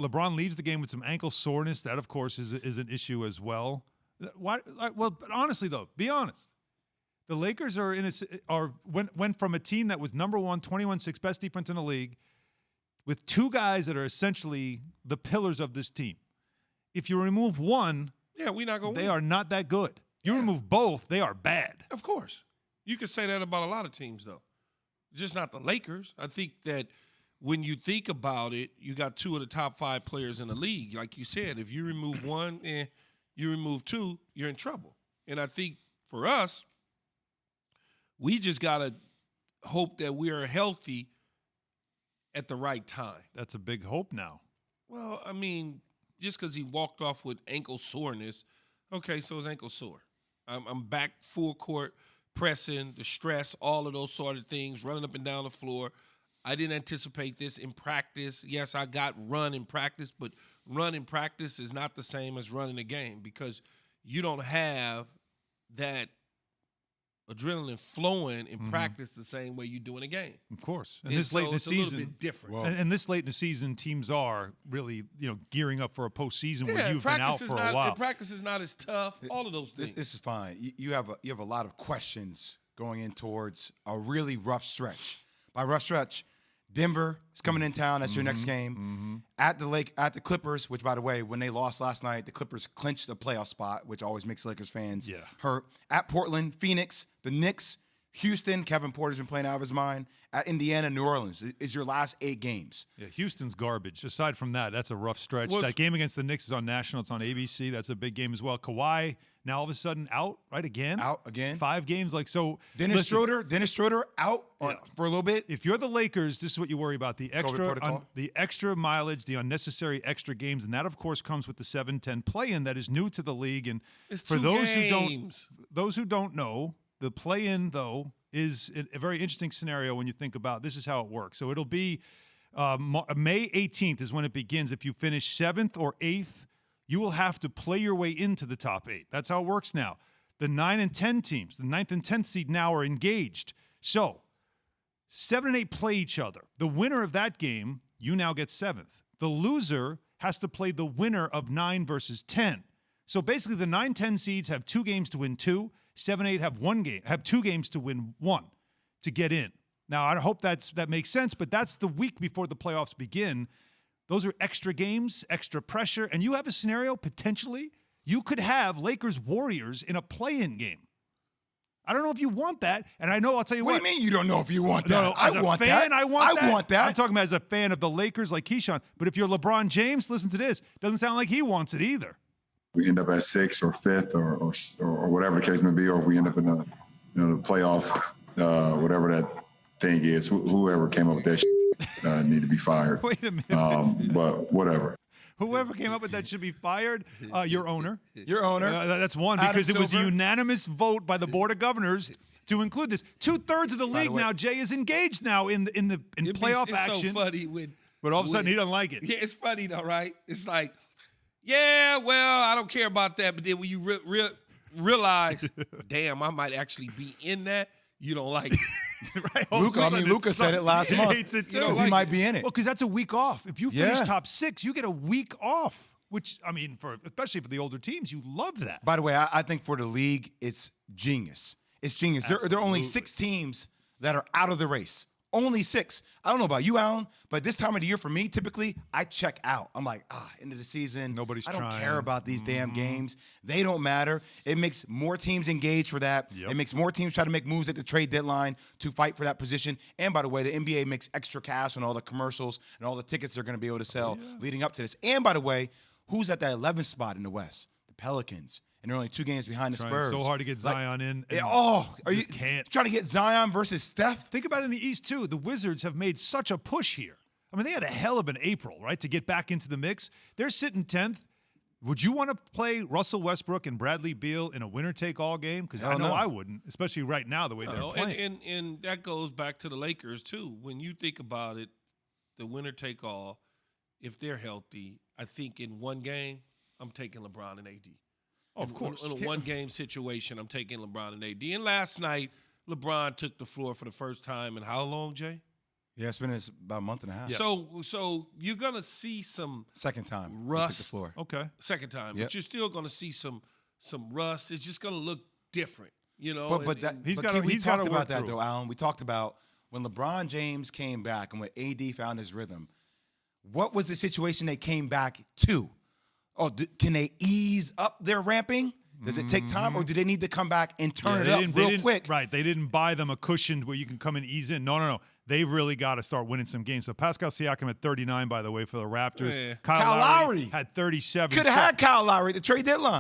LeBron leaves the game with some ankle soreness. That, of course, is an issue as well. Why? Well, but honestly, though, be honest. The Lakers went from a team that was number one, 21-6 best defense in the league, with two guys that are essentially the pillars of this team. If you remove one, we're not going to win. They are not that good. You remove both, they are bad. Of course. You could say that about a lot of teams, though. Just not the Lakers. I think that when you think about it, you got two of the top 5 players in the league. Like you said, if you remove one and you remove two, you're in trouble. And I think for us, we just got to hope that we are healthy at the right time. That's a big hope now. Well, I mean, just because he walked off with ankle soreness, okay, so his ankle sore. I'm back full court, pressing, the stress, all of those sort of things, running up and down the floor. I didn't anticipate this in practice. Yes, I got run in practice, but run in practice is not the same as running a game because you don't have that adrenaline flowing in practice the same way you do in a game. Of course. And this late in the season, a little bit different. Well, and this late in the season, teams are really, gearing up for a postseason where you've been out for a while. Practice is not as tough. All of those things. This is fine. You have a lot of questions going in towards a really rough stretch. By rough stretch, Denver is coming in town. That's your next game. At the Clippers, which, by the way, when they lost last night, the Clippers clinched a playoff spot, which always makes Lakers fans hurt. At Portland, Phoenix, the Knicks, Houston. Kevin Porter's been playing out of his mind. At Indiana, New Orleans is your last 8 games. Yeah, Houston's garbage. Aside from that, that's a rough stretch. That game against the Knicks is on national. It's on ABC. That's a big game as well. Kawhi now all of a sudden out, right, again? Out again. 5 games. Dennis Schroeder out for a little bit. If you're the Lakers, this is what you worry about. The extra mileage, the unnecessary extra games, and that, of course, comes with the 7-10 play-in that is new to the league. And it's for those who don't know, the play-in, though, is a very interesting scenario when you think about this is how it works. So it'll be May 18th is when it begins. If you finish 7th or 8th, you will have to play your way into the top 8. That's how it works now. The 9 and 10 teams, the 9th and 10th seed now are engaged. So 7 and 8 play each other. The winner of that game, you now get 7th. The loser has to play the winner of 9 versus 10. So basically the 9-10 seeds have 2 games to win 2. 7-8 have 2 games to win 1 to get in. Now, I hope that makes sense, but that's the week before the playoffs begin. Those are extra games, extra pressure, and you have a scenario, potentially, you could have Lakers-Warriors in a play-in game. I don't know if you want that, and I'll tell you what. What do you mean you don't know if you want that? No, as I want a fan, that. I want that. I'm talking about as a fan of the Lakers like Keyshawn. But if you're LeBron James, listen to this. Doesn't sound like he wants it either. We end up at 6th or 5th or whatever the case may be, or if we end up in the playoff, whatever that thing is, whoever came up with that shit need to be fired. Wait a minute. But whatever. Whoever came up with that should be fired. Your owner. Your owner. That's one, because it was a unanimous vote by the Board of Governors to include this. 2/3 of the league now, Jay, is engaged now in playoff action. It's so funny but all of a sudden he doesn't like it. Yeah, it's funny though, right? It's like, yeah, well, I don't care about that. But then when you realize, damn, I might actually be in that, you don't like it. Right? Luka said it last month. He hates it too. Because he might be in it. Well, because that's a week off. If you finish top 6, you get a week off, which, I mean, especially for the older teams, you love that. By the way, I think for the league, it's genius. It's genius. There are only 6 teams that are out of the race. Only 6. I don't know about you, Alan, but this time of the year for me, typically, I check out. I'm like, end of the season. I don't care about these damn games. They don't matter. It makes more teams engaged for that. It makes more teams try to make moves at the trade deadline to fight for that position. And by the way, the NBA makes extra cash on all the commercials and all the tickets they're going to be able to sell leading up to this. And by the way, who's at that 11th spot in the West? The Pelicans. And they're only 2 games behind the Spurs. So hard to get Zion in. Are you can't trying to get Zion versus Steph? Think about it in the East too. The Wizards have made such a push here. I mean, they had a hell of an April, right, to get back into the mix. They're sitting 10th. Would you want to play Russell Westbrook and Bradley Beal in a winner-take-all game? Because I know I wouldn't, especially right now the way they're playing. And that goes back to the Lakers too. When you think about it, the winner-take-all, if they're healthy, I think in one game, I'm taking LeBron and AD. Of course. In a one-game situation, I'm taking LeBron and AD. And last night, LeBron took the floor for the first time in how long, Jay? Yeah, it's been about a month and a half. So you're gonna see some Second time. he took rust. the floor. Okay. Second time, Yep. but you're still gonna see some rust. It's just gonna look different, you know. But He's but gotta- we he's gotta talked work about that through it. though, Alan. We talked about when LeBron James came back and when AD found his rhythm. What was the situation they came back to? Oh, can they ease up their ramping? Does it take time, or do they need to come back and turn it up real quick? Right. They didn't buy them a cushion where you can come and ease in. No. They've really got to start winning some games. So Pascal Siakam had 39, by the way, for the Raptors. Yeah. Kyle Kyle Lowry Lowry had 37. Could have had Kyle Lowry at the trade deadline.